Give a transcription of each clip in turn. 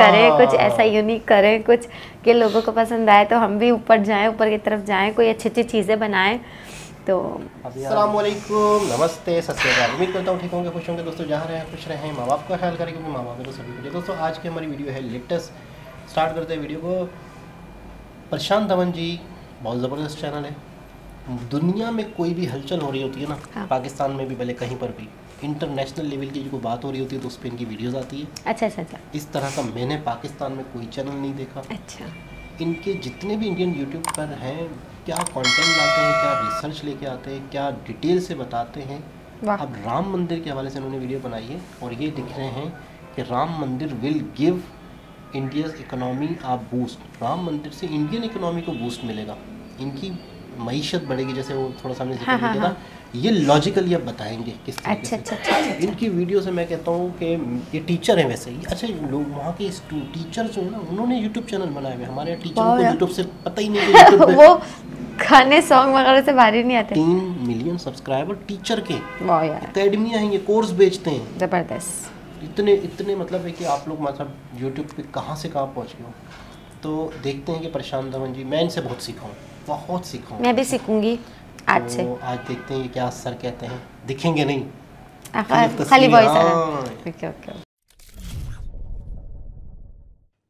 करें, कुछ ऐसा यूनिक करें, कुछ कि लोगों को पसंद आए तो हम भी ऊपर जाएं, ऊपर की तरफ जाएं, कोई अच्छी अच्छी चीज़ें बनाएं। तो अस्सलाम वालेकुम, नमस्ते, सत श्री अकाल। उम्मीद करता हूँ ठीक होंगे, खुश होंगे दोस्तों। जहाँ रहें खुश रहें, माँ बाप का ख्याल करें क्योंकि माँ बाप है तो सभी के लिए। दोस्तों आज की हमारी वीडियो है लेटेस्ट। स्टार्ट करते हैं वीडियो को। प्रशांत धवन जी बहुत ज़बरदस्त चैनल है। दुनिया में कोई भी हलचल हो रही होती है ना, हाँ। पाकिस्तान में भी भले कहीं पर भी इंटरनेशनल लेवल की जो बात हो रही होती है तो उस पर इनकी वीडियोज़ आती है। अच्छा अच्छा अच्छा इस तरह का मैंने पाकिस्तान में कोई चैनल नहीं देखा। अच्छा। इनके जितने भी इंडियन यूट्यूब पर हैं, क्या कंटेंट लाते हैं, क्या रिसर्च लेके आते हैं, क्या डिटेल से बताते हैं। वाह। अब राम मंदिर के हवाले से उन्होंने वीडियो बनाई है और ये दिख रहे हैं कि Ram Mandir will give India's economy a boost. Ram Mandir से इंडियन इकोनॉमी को बूस्ट मिलेगा, इनकी मईशत बढ़ेगी, जैसे वो थोड़ा सामने जिक्र हाँ, किया था। ये लॉजिकली अब बताएंगे किस तरीके अच्छा से। इनकी वीडियो से मैं कहता हूँ कि ये टीचर हैं वैसे ही। अच्छा, लोग वहाँ के टीचर जो है ना, उन्होंने यूट्यूब चैनल बनाए हुए। हमारे टीचरों को यूट्यूब से पता ही नहीं कि यूट्यूब पे वो खाने सॉन्ग वगैरह से बाहर ही नहीं आते। 3 मिलियन सब्सक्राइबर टीचर के। वाह यार, अकेडमियाँ हैं, ये कोर्स बेचते हैं। जबरदस्त। इतने इतने मतलब है कि आप लोग मतलब यूट्यूब पे कहाँ से कहाँ पहुँच गए हो। तो देखते हैं कि प्रशांत धवन जी, मैं इनसे बहुत सीखा हूँ, बहुत सीखा हूँ। मैं भी सीखूंगी आज से। तो आज देखते हैं ये क्या सर कहते हैं। दिखेंगे नहीं, खाली वॉइस आ रहा हाँ। है। Okay okay.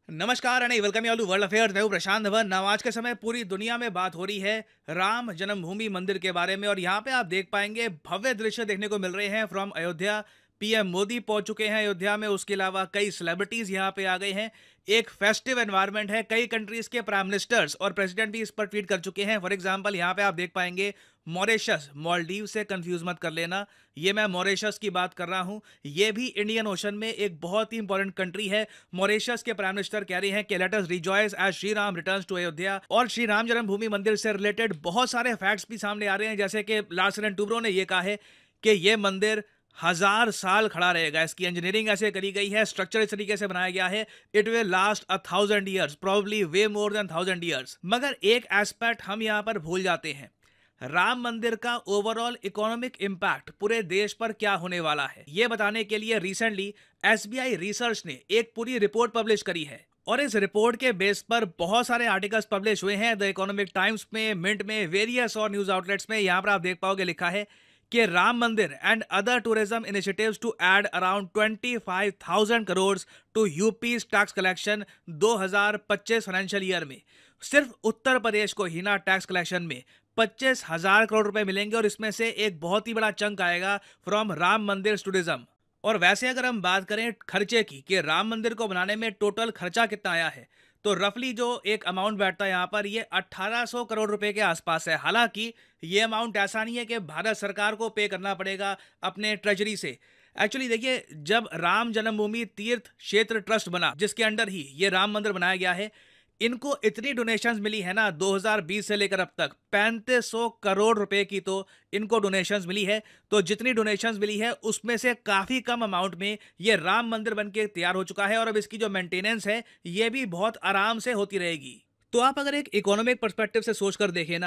नमस्कार and welcome you to world affairs. मैं हूं प्रशांत धवन। नाउ आज के समय पूरी दुनिया में बात हो रही है राम जन्मभूमि मंदिर के बारे में और यहाँ पे आप देख पाएंगे भव्य दृश्य देखने को मिल रहे हैं फ्रॉम अयोध्या। पीएम मोदी पहुंच चुके हैं अयोध्या में, उसके अलावा कई सेलिब्रिटीज यहाँ पे आ गए हैं। एक फेस्टिव एनवायरनमेंट है, कई कंट्रीज के प्राइम मिनिस्टर्स और प्रेसिडेंट भी इस पर ट्वीट कर चुके हैं। फॉर एग्जांपल यहाँ पे आप देख पाएंगे मॉरिशस, मालदीव से कंफ्यूज मत कर लेना, ये मैं मॉरिशस की बात कर रहा हूं। ये भी इंडियन ओशन में एक बहुत ही इंपॉर्टेंट कंट्री है। मॉरिशस के प्राइम मिनिस्टर कह रहे हैं कि let us rejoice as Shri Ram returns to Ayodhya. और श्री राम जन्मभूमि मंदिर से रिलेटेड बहुत सारे फैक्ट्स भी सामने आ रहे हैं, जैसे कि लार्सन टूब्रो ने यह कहा है कि यह मंदिर 1000 साल खड़ा रहेगा। इसकी इंजीनियरिंग ऐसे करी गई है, स्ट्रक्चर इस तरीके से बनाया गया है, it will last 1000 years, probably way more than 1000 years. मगर एक एस्पेक्ट हम यहाँ पर भूल जाते हैं, राम मंदिर का ओवरऑल इकोनॉमिक इंपैक्ट पूरे देश पर क्या होने वाला है। यह बताने के लिए रिसेंटली एसबीआई रिसर्च ने एक पूरी रिपोर्ट पब्लिश करी है और इस रिपोर्ट के बेस पर बहुत सारे आर्टिकल्स पब्लिश हुए हैं द इकोनॉमिक टाइम्स में, मिंट में, वेरियस और न्यूज आउटलेट्स में। यहां पर आप देख पाओगे लिखा है कि Ram Mandir and other tourism initiatives to add around 25,000 crore to UP tax collection 2025 financial year में। सिर्फ उत्तर प्रदेश को ही ना टैक्स कलेक्शन में 25,000 करोड़ रुपए मिलेंगे और इसमें से एक बहुत ही बड़ा चंक आएगा फ्रॉम राम मंदिर टूरिज्म। और वैसे अगर हम बात करें खर्चे की कि राम मंदिर को बनाने में टोटल खर्चा कितना आया है, तो रफली जो एक अमाउंट बैठता है यहाँ पर ये 1800 करोड़ रुपए के आसपास है। हालांकि ये अमाउंट ऐसा नहीं है कि भारत सरकार को पे करना पड़ेगा अपने ट्रेजरी से। एक्चुअली देखिए, जब राम जन्मभूमि तीर्थ क्षेत्र ट्रस्ट बना, जिसके अंडर ही ये राम मंदिर बनाया गया है, इनको इतनी डोनेशंस मिली है ना 2020 से लेकर अब तक 3500 करोड़ रुपए की तो इनको डोनेशंस मिली है। तो जितनी डोनेशंस मिली है उसमें से काफी कम अमाउंट में ये राम मंदिर बनके तैयार हो चुका है और अब इसकी जो मेंटेनेंस है ये भी बहुत आराम से होती रहेगी। तो आप अगर एक इकोनॉमिक पर्सपेक्टिव से सोचकर देखें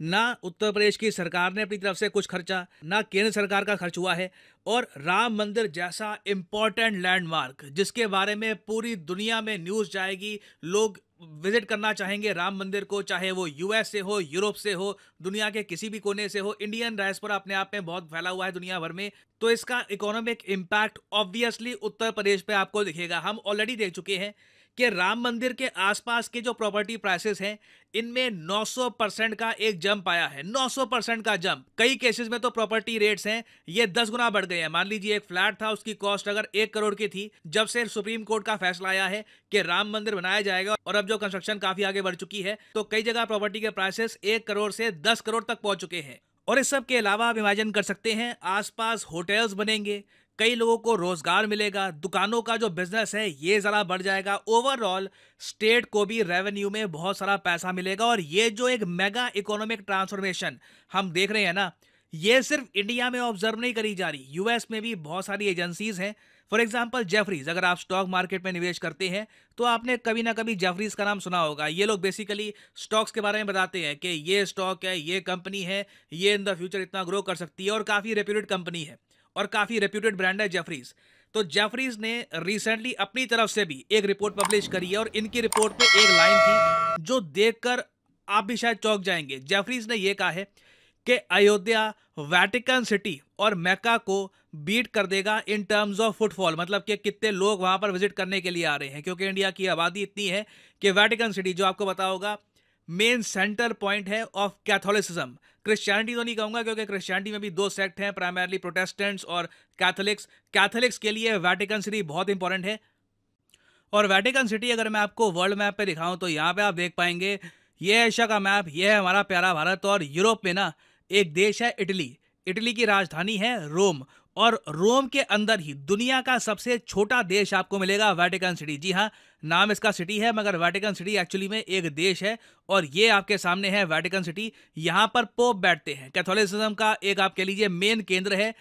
ना उत्तर प्रदेश की सरकार ने अपनी तरफ से कुछ खर्चा, ना केंद्र सरकार का खर्च हुआ है, और राम मंदिर जैसा इंपॉर्टेंट लैंडमार्क जिसके बारे में पूरी दुनिया में न्यूज़ जाएगी, लोग विजिट करना चाहेंगे राम मंदिर को, चाहे वो यूएस से हो, यूरोप से हो, दुनिया के किसी भी कोने से हो। इंडियन डायस्पोरा अपने आप में बहुत फैला हुआ है दुनिया भर में, तो इसका economic impact obviously Uttar Pradesh पे आपको दिखेगा। हम ऑलरेडी देख चुके हैं कि राम मंदिर के आसपास के जो प्रॉपर्टी प्राइसेस हैं इनमें 900% का एक जंप आया है। 900% का जंप। कई केसेस में तो प्रॉपर्टी रेट्स हैं ये 10 गुना बढ़ गए हैं। मान लीजिए एक फ्लैट था, उसकी कॉस्ट अगर 1 करोड़ की थी, जब से सुप्रीम कोर्ट का फैसला आया है कि राम मंदिर बनाया जाएगा और अब जो कंस्ट्रक्शन काफी आगे बढ़ चुकी है, तो कई जगह प्रॉपर्टी के प्राइसेस 1 करोड़ से 10 करोड़ तक पहुंच चुके हैं। और इस सब के अलावा आप इमेजिन कर सकते हैं आसपास होटल्स बनेंगे, कई लोगों को रोजगार मिलेगा, दुकानों का जो बिजनेस है ये जरा बढ़ जाएगा। ओवरऑल स्टेट को भी रेवेन्यू में बहुत सारा पैसा मिलेगा। और ये जो एक मेगा इकोनॉमिक ट्रांसफॉर्मेशन हम देख रहे हैं ना, ये सिर्फ इंडिया में ऑब्जर्व नहीं करी जा रही, यूएस में भी बहुत सारी एजेंसीज हैं। फॉर एग्जाम्पल जेफरीज, अगर आप स्टॉक मार्केट में निवेश करते हैं तो आपने कभी ना कभी जेफरीज का नाम सुना होगा। ये लोग बेसिकली स्टॉक्स के बारे में बताते हैं कि ये स्टॉक है, ये कंपनी है, ये इन द फ्यूचर इतना ग्रो कर सकती है, और काफी रेप्यूटेड कंपनी है और काफी रेप्यूटेड ब्रांड है जेफरीज। तो जेफरीज ने रिसेंटली अपनी तरफ से भी एक रिपोर्ट पब्लिश करी है और इनकी रिपोर्ट पे एक लाइन थी जो देखकर आप भी शायद चौंक जाएंगे। जेफरीज ने यह कहा है कि अयोध्या वेटिकन सिटी और मैक्का को बीट कर देगा इन टर्म्स ऑफ फुटफॉल, मतलब कि कितने लोग वहां पर विजिट करने के लिए आ रहे हैं, क्योंकि इंडिया की आबादी इतनी है कि वेटिकन सिटी, जो आपको पता होगा मेन सेंटर पॉइंट है ऑफ कैथोलिसिज्म, क्रिश्चियनिटी तो नहीं कहूंगा क्योंकि क्रिश्चियनिटी में भी दो सेक्ट हैं, प्राइमरली प्रोटेस्टेंट्स और कैथोलिक्स। कैथोलिक्स के लिए वेटिकन सिटी बहुत इंपॉर्टेंट है। और वेटिकन सिटी अगर मैं आपको वर्ल्ड मैप पे दिखाऊं तो यहाँ पे आप देख पाएंगे, ये एशिया का मैप, ये है हमारा प्यारा भारत, और यूरोप में ना एक देश है इटली। इटली की राजधानी है रोम, और रोम के अंदर ही दुनिया का सबसे छोटा देश आपको मिलेगा वेटिकन सिटी। जी हाँ, नाम इसका सिटी है, मगर वेटिकन सिटी एक्चुअली में एक देश है। और ये आपके सामने है वेटिकन सिटी। यहाँ पर पोप बैठते हैं, कैथोलिसिज्म का एक आप कह लीजिए मेन केंद्र है।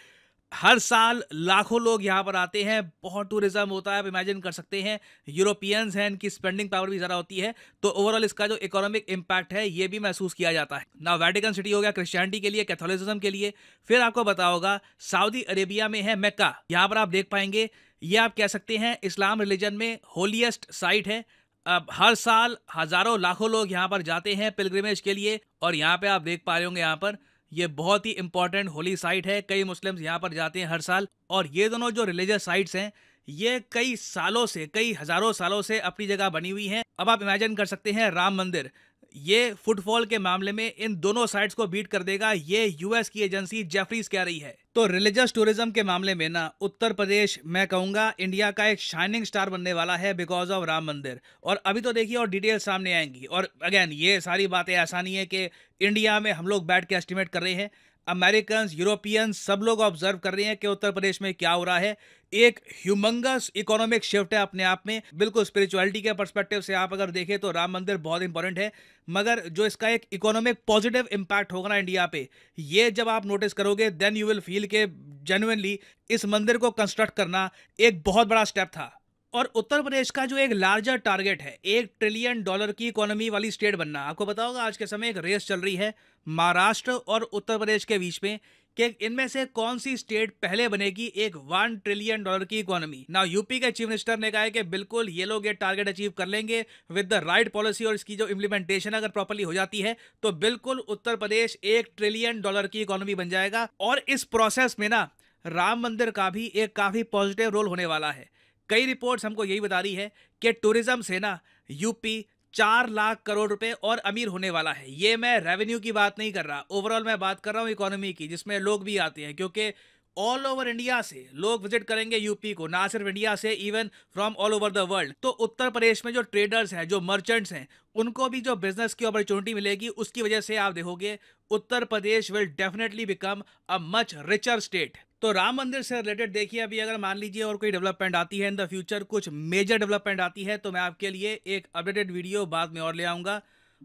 हर साल लाखों लोग यहाँ पर आते हैं, बहुत टूरिज्म होता है, आप इमेजिन कर सकते हैं। यूरोपियंस हैं, इनकी स्पेंडिंग पावर भी ज़्यादा होती है, तो ओवरऑल इसका जो इकोनॉमिक इम्पैक्ट है ये भी महसूस किया जाता है ना। वेटिकन सिटी हो गया क्रिश्चियनिटी के लिए, कैथोलिसिज्म के लिए। फिर आपको पता होगा सऊदी अरेबिया में है मैक्का। यहाँ पर आप देख पाएंगे, ये आप कह सकते हैं इस्लाम रिलीजन में होलीएस्ट साइट है। अब हर साल हजारों लाखों लोग यहाँ पर जाते हैं पिलग्रिमेज के लिए, और यहाँ पे आप देख पा रहे होंगे, यहाँ पर ये बहुत ही इंपॉर्टेंट होली साइट है। कई मुस्लिम्स यहाँ पर जाते हैं हर साल, और ये दोनों जो रिलीजियस साइट्स हैं ये कई सालों से, कई हजारों सालों से अपनी जगह बनी हुई हैं। अब आप इमेजिन कर सकते हैं राम मंदिर, ये फुटफॉल के मामले में इन दोनों साइट्स को बीट कर देगा, ये यूएस की एजेंसी जेफरीज कह रही है। तो रिलीजियस टूरिज्म के मामले में ना उत्तर प्रदेश मैं कहूंगा इंडिया का एक शाइनिंग स्टार बनने वाला है बिकॉज ऑफ राम मंदिर। और अभी तो देखिए और डिटेल सामने आएंगी। और अगेन ये सारी बातें ऐसा नहीं है कि इंडिया में हम लोग बैठ के एस्टिमेट कर रहे हैं, अमेरिकन, यूरोपियंस सब लोग ऑब्जर्व कर रहे हैं कि उत्तर प्रदेश में क्या हो रहा है। एक ह्यूमंगस इकोनॉमिक शिफ्ट है अपने आप में। बिल्कुल स्पिरिचुअलिटी के पर्सपेक्टिव से आप अगर देखें तो राम मंदिर बहुत इंपॉर्टेंट है, मगर जो इसका एक इकोनॉमिक पॉजिटिव इंपैक्ट होगा ना इंडिया पे, ये जब आप नोटिस करोगे देन यू विल फील के जेन्युइनली इस मंदिर को कंस्ट्रक्ट करना एक बहुत बड़ा स्टेप था। और उत्तर प्रदेश का जो एक लार्जर टारगेट है, $1 ट्रिलियन की इकोनॉमी वाली स्टेट बनना, आपको पता होगा आज के समय एक रेस चल रही है महाराष्ट्र और उत्तर प्रदेश के बीच में कि इनमें से कौन सी स्टेट पहले बनेगी एक $1 ट्रिलियन की इकोनॉमी। ना यूपी के चीफ मिनिस्टर ने कहा है कि बिल्कुल ये लोग ये टारगेट अचीव कर लेंगे विद द राइट पॉलिसी, और इसकी जो इम्प्लीमेंटेशन अगर प्रॉपर्ली हो जाती है तो बिल्कुल उत्तर प्रदेश $1 ट्रिलियन की इकोनॉमी बन जाएगा। और इस प्रोसेस में ना राम मंदिर का भी एक काफी पॉजिटिव रोल होने वाला है। कई रिपोर्ट्स हमको यही बता रही है कि टूरिज्म से ना यूपी 4 लाख करोड़ रुपए और अमीर होने वाला है। ये मैं रेवेन्यू की बात नहीं कर रहा, ओवरऑल मैं बात कर रहा हूँ इकोनॉमी की, जिसमें लोग भी आते हैं, क्योंकि ऑल ओवर इंडिया से लोग विजिट करेंगे यूपी को, ना सिर्फ इंडिया से, even from all over the world. तो उत्तर प्रदेश में जो ट्रेडर्स हैं, जो मर्चेंट्स हैं, उनको भी जो बिजनेस की अपॉर्चुनिटी मिलेगी, उसकी वजह से आप देखोगे Uttar Pradesh will definitely become a much richer state. तो राम मंदिर से रिलेटेड देखिए, अभी अगर मान लीजिए और कोई डेवलपमेंट आती है इन द फ्यूचर, कुछ मेजर डेवलपमेंट आती है, तो मैं आपके लिए एक अपडेटेड वीडियो बाद में और ले आऊँगा।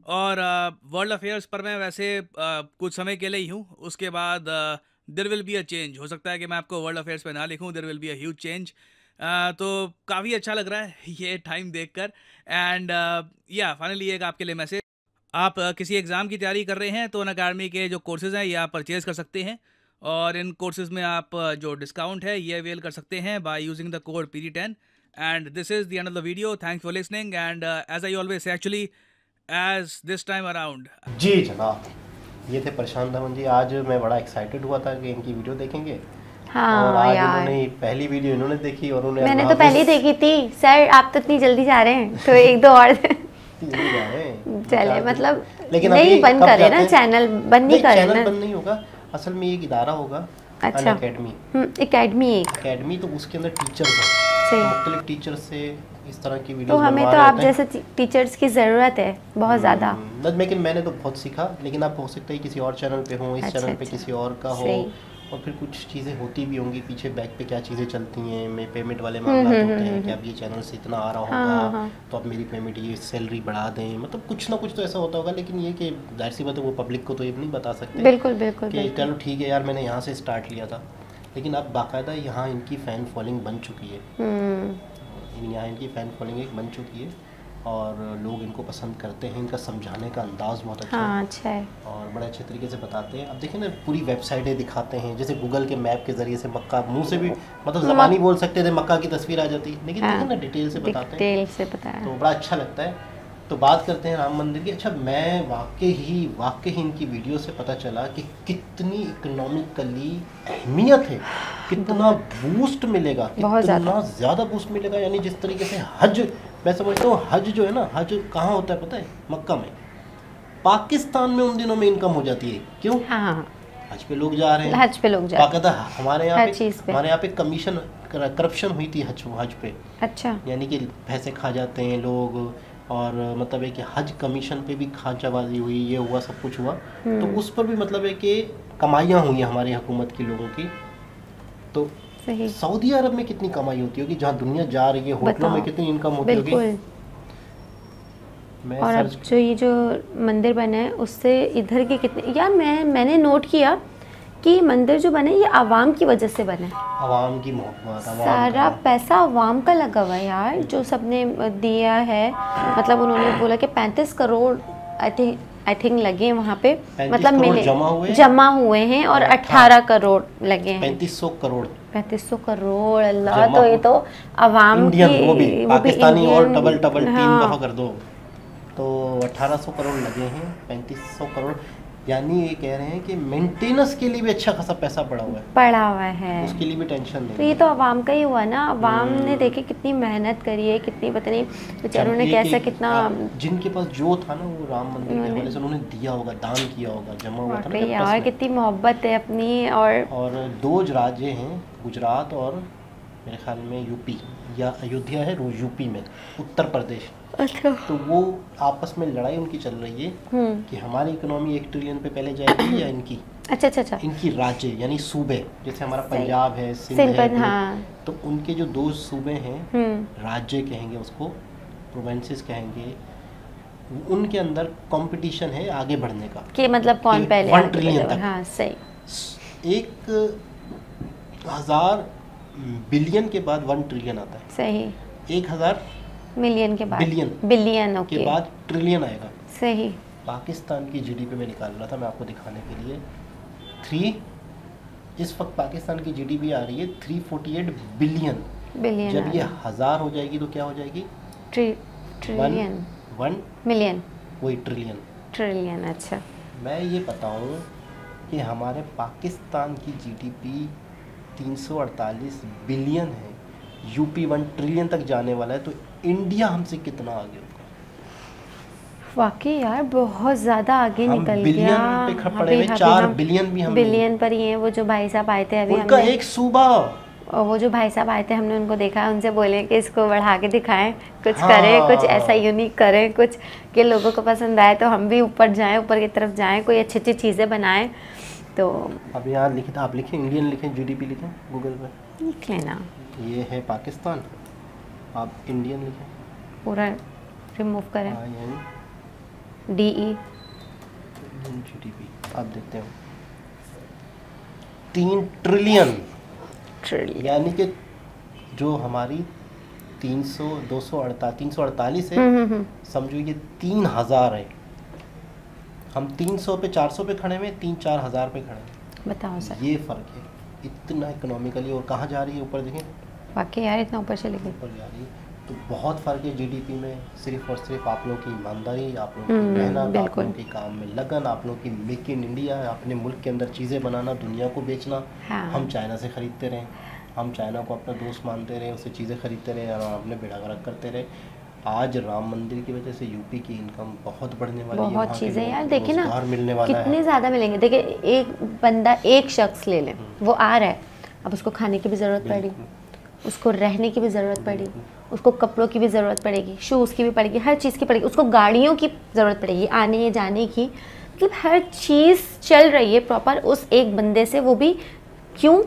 और वर्ल्ड अफेयर्स पर मैं वैसे कुछ समय के लिए ही हूँ, उसके बाद there will be a change. हो सकता है कि मैं आपको वर्ल्ड अफेयर्स पे ना लिखूँ, there will be a huge change. तो काफ़ी अच्छा लग रहा है ये टाइम देखकर। एंड या फाइनली एक आपके लिए मैसेज, आप किसी एग्ज़ाम की तैयारी कर रहे हैं तो अनअकैडमी के जो कोर्सेज़ हैं ये आप परचेज़ कर सकते हैं, और इन कोर्सेज में आप जो डिस्काउंट है ये अवेल कर सकते हैं by using the code PD10। And this is the end of the video, thanks for listening, and as I always say actually as this time around. जी जनाब, ये थे प्रशांत धवन जी। आज मैं बड़ा एक्साइटेड हुआ था कि इनकी वीडियो देखेंगे। हाँ, और आज यार इन्होंने पहली वीडियो इन्होंने देखी, और उन्हें मैंने तो पहले देखी थी। सर आप तो इतनी जल्दी जा रहे हैं, तो एक दो और चले, मतलब लेकिन नहीं बंद करे ना चैनल, बंद नहीं करे ना, बंद नहीं होगा। असल में एक इदारा होगा, अच्छा एकेडमी, तो उसके अंदर टीचर्स हैं, मुख्तलिफ टीचर्स से इस तरह की वीडियोस तो हमें तो आप जैसे टीचर्स की ज़रूरत है बहुत ज़्यादा। लेकिन मैंने तो बहुत सीखा, लेकिन आप हो सकता है किसी और चैनल पे हो, इस चैनल पे किसी और का हो, और फिर कुछ चीज़ें होती भी होंगी पीछे बैक पे, क्या चीज़ें चलती हैं, में पेमेंट वाले मामले होते हैं कि अब ये चैनल से इतना आ रहा होगा तो अब मेरी पेमेंट, ये सैलरी बढ़ा दें, मतलब कुछ ना कुछ तो ऐसा होता होगा। लेकिन ये कि जाहिर सी बात है वो पब्लिक को तो ये नहीं बता सकते। बिल्कुल बिल्कुल कि चलो ठीक है यार, मैंने यहाँ से स्टार्ट लिया था, लेकिन अब बाकायदा यहाँ इनकी फ़ैन फॉलोइंग बन चुकी है, यहाँ इनकी फ़ैन फॉलोइंग एक बन चुकी है। और लोग इनको पसंद करते हैं। इनका समझाने का अंदाज़ बहुत अच्छा हाँ, है अच्छा है और बड़े अच्छे तरीके से बताते हैं। अब देखिए ना, पूरी वेबसाइटें दिखाते हैं, जैसे गूगल के मैप के ज़रिए से मक्का, मुंह से भी मतलब ज़बानी बोल सकते थे, मक्का की तस्वीर आ जाती, लेकिन हाँ, देखिए ना डिटेल से बताते हैं, डिटेल से बताया। तो बड़ा अच्छा लगता है। तो बात करते हैं राम मंदिर की। अच्छा, मैं वाकई ही इनकी वीडियो से पता चला कि कितनी इकोनॉमिकली अहमियत है, कितना बूस्ट मिलेगा, कितना ज़्यादा बूस्ट मिलेगा। यानी जिस तरीके से हज, मैं समझता हूँ हज जो है ना, हज कहाँ होता है पता है? मक्का में। पाकिस्तान में उन दिनों में इनकम हो जाती है। क्यों? हाँ, हज पे लोग जा रहे हैं, हज पे लोग जा रहे हैं। हमारे यहाँ पे कमीशन करप्शन हुई थी हज पे। अच्छा, यानी कि पैसे खा जाते हैं लोग, और मतलब है कि हज कमीशन पे भी खांचाबाजी हुई, ये हुआ, सब कुछ हुआ। तो उस पर भी मतलब है कि कमाइयाँ हुई हमारी हुकूमत की लोगों की। तो सही। सऊदी अरब में कितनी कमाई होती होगी, जहाँ दुनिया जा रही है, होटलों में कितनी इनकम होती होगी। और अब जो ये जो मंदिर बने हैं उससे इधर के कितने, यार मैंने नोट किया कि मंदिर जो बने ये आवाम की वजह से बने, आवाम की मोहब्बत, सारा पैसा आवाम का लगा हुआ है यार, जो सबने दिया है। मतलब उन्होंने बोला कि 35 करोड़ आई थिंक लगे हैं वहाँ पे, मतलब मिले जमा हुए हैं, और 18 करोड़ लगे हैं। 3500 करोड़ अल्लाह, तो ये तो आवाम की, वो भी पाकिस्तानी और डबल 3 दफा कर दो तो 1800 करोड़ लगे हैं। 3500 करोड़, यानी ये कह रहे हैं कि मेंटेनेंस के लिए भी अच्छा खासा पैसा पड़ा हुआ है, उसके लिए भी टेंशन नहीं। तो ये तो आवाम का ही हुआ ना, आवाम ने देखे कितनी मेहनत करी है, कितनी पता नहीं बेचारों ने कैसा, कितना जिनके पास जो था ना, वो राम मंदिर के हवाले से उन्होंने दिया होगा, दान किया होगा, जमा हुआ था ना यार, कितनी मोहब्बत है अपनी। और 2 राज्य हैं, गुजरात और मेरे ख्याल में यूपी, या अयोध्या है यूपी में, उत्तर प्रदेश। अच्छा। तो वो आपस में लड़ाई उनकी चल रही है कि हमारी इकोनॉमी 1 ट्रिलियन पे पहले जाएगी या इनकी। अच्छा। इनकी राज्य यानी सूबे, जैसे हमारा पंजाब है, सिंध है, हाँ। तो उनके जो 2 सूबे हैं, राज्य कहेंगे उसको, प्रोविंसेस कहेंगे, उनके अंदर कंपटीशन है आगे बढ़ने का, कि मतलब कौन पहले 1 ट्रिलियन तक। हाँ, सही। 1000 बिलियन के बाद 1 ट्रिलियन आता है। सही। 1000 मिलियन के बाद बिलियन के बाद ट्रिलियन आएगा। सही। पाकिस्तान की जीडीपी में निकाल रहा था मैं आपको दिखाने के लिए। इस वक्त पाकिस्तान की जीडीपी आ रही है 348 बिलियन। जब ये 1000 हो जाएगी तो क्या हो जाएगी? ट्रिलियन। 1 मिलियन, वही ट्रिलियन। अच्छा, मैं ये बताऊं कि हमारे पाकिस्तान की जीडीपी 348 बिलियन है, यूपी 1 ट्रिलियन तक जाने वाला है, तो इंडिया हमसे कितना आगे होगा? वाकई यार, बहुत ज़्यादा आगे निकल गया। बिलियन पे पड़े हुए, 4 बिलियन भी हम बिलियन पर ही हैं। वो जो भाई साहब आए थे अभी, उनका एक सूबा, और वो जो भाई साहब आए थे, हमने उनको देखा, उनसे बोले कि इसको बढ़ा के दिखाएं, कुछ करें, कुछ ऐसा यूनिक करें, कुछ कि लोगों को पसंद आए, तो हम भी ऊपर जाएं, ऊपर की तरफ जाएं, कोई अच्छी अच्छी चीज़ें बनाएं। तो अब यहाँ लिखे, आप लिखें इंडियन, लिखें जीडीपी, लिखें गूगल पे, लिख लेना, ये है पाकिस्तान, आप इंडियन लिखें, पूरा रिमूव करें, DE जीडीपी, आप देखते हो 3 ट्रिलियन। यानी कि जो हमारी 348 है, समझो ये 3000 है। हम 300 पे 400 पे खड़े हैं, 3-4 हज़ार पे खड़े हैं। बताओ सर, ये फ़र्क है इतना इकोनॉमिकली। और कहाँ जा रही है? ऊपर देखें, वाकई यार इतना ऊपर चली गई, ऊपर जा रही है। तो बहुत फ़र्क है जीडीपी में, सिर्फ और सिर्फ आप लोगों की ईमानदारी, आप लोगों की मेहनत, आप लोगों के काम में लगन, आप लोगों की मेक इन इंडिया, अपने मुल्क के अंदर चीज़ें बनाना, दुनिया को बेचना। हाँ। हम चाइना से ख़रीदते रहें, हम चाइना को अपना दोस्त मानते रहे, उससे चीज़ें खरीदते रहे और अपने बेड़ा गर्क करते रहे। आज राम मंदिर की वजह से यूपी की इनकम बहुत बढ़ने वाली है, बहुत चीज़ें यार। देखिए ना, मिलने वाला कितने ज़्यादा मिलेंगे। देखिए, एक बंदा, एक शख्स ले लें, वो आ रहा है, अब उसको खाने की भी ज़रूरत पड़ी, उसको रहने की भी ज़रूरत पड़ी, उसको कपड़ों की भी ज़रूरत पड़ेगी, शूज़ की भी पड़ेगी, हर चीज़ की पड़ेगी, उसको गाड़ियों की ज़रूरत पड़ेगी, आने जाने की, मतलब हर चीज़ चल रही है प्रॉपर उस एक बंदे से। वो भी क्यों?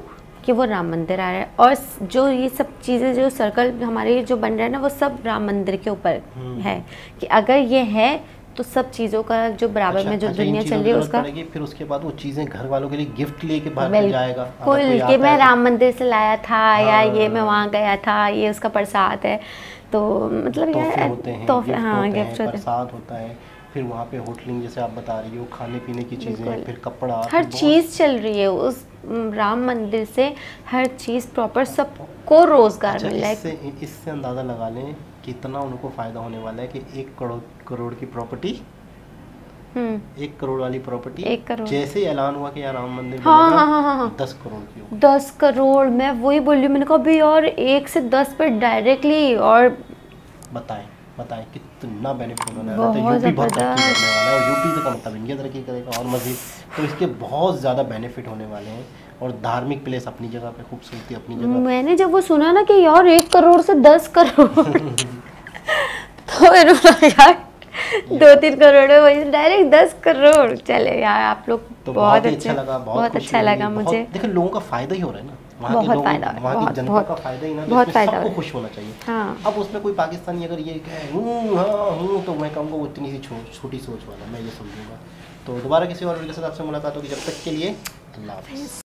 कि वो राम मंदिर आ रहा है। और जो ये सब चीज़ें, जो सर्कल हमारे जो बन रहा है ना, वो सब राम मंदिर के ऊपर है कि अगर ये है तो सब चीज़ों का जो बराबर में जो दुनिया चल रही है उसका, फिर उसके बाद वो चीज़ें घर वालों के लिए गिफ्ट लेके बाहर जाएगा, कुल कि मैं राम मंदिर से लाया था, या ये मैं वहाँ गया था, ये उसका प्रसाद है। तो मतलब तोहफे यार होते हैं, तोहफे, गिफ्ट हाँ होते गिफ्ट हैं, होते हैं, प्रसाद होता है, फिर वहाँ पे होटलिंग जैसे आप बता रही हो, खाने पीने की चीज़ें, बिल्कुल। फिर कपड़ा, हर फिर चीज़ चल रही है उस राम मंदिर से, हर चीज़ प्रॉपर, सबको रोजगार अच्छा, मिल रहा है। इससे अंदाज़ा लगा लें कितना उनको फ़ायदा होने वाला है कि 1 करोड़ की प्रॉपर्टी, 1 करोड़ वाली प्रॉपर्टी 1 करोड़, जैसे ही ऐलान हुआ कि यहाँ राम मंदिर हाँ बनेगा, हाँ हाँ हाँ 10 करोड़ की होगी। 10 करोड़, मैं वही बोल रही हूँ, मैंने कहा अभी और 1 से 10 पे डायरेक्टली, और बताएं बताएं कितना बेनिफिट होने वाला है। तो बहुत यूपी बहुत तरक्की ज़बरदस्त। करने वाला है, और यूपी का मतलब इंडिया तरक्की करेगा और मज़ीद। तो इसके बहुत ज़्यादा बेनिफिट होने वाले हैं, और धार्मिक प्लेस अपनी जगह पे, खूबसूरती अपनी जगह। मैंने जब वो सुना ना कि यार 1 करोड़ से 10 करोड़ तो मैंने बोला यार 2-3 करोड़ में वही डायरेक्ट 10 करोड़, चले यार आप लोग तो बहुत ही अच्छे, अच्छा लगा, बहुत अच्छा लगा मुझे। देखो लोगों का फायदा ही हो रहा है ना, वहाँ के बहुत लोगों, फायदा, वहाँ की बहुत जनता बहुत का फायदा ही ना, बहुत जिसमें फायदा सबको हो रहा है। खुश होना चाहिए। हाँ अब उसमें कोई पाकिस्तानी अगर ये कहे हूँ तो मैं कहूँगा वो इतनी सी छोटी सोच वाला, मैं ये समझूंगा। तो दोबारा किसी और वीडियो के साथ आपसे मुलाकात होगी, जब तक के लिए अल्लाह हाफ़िज़।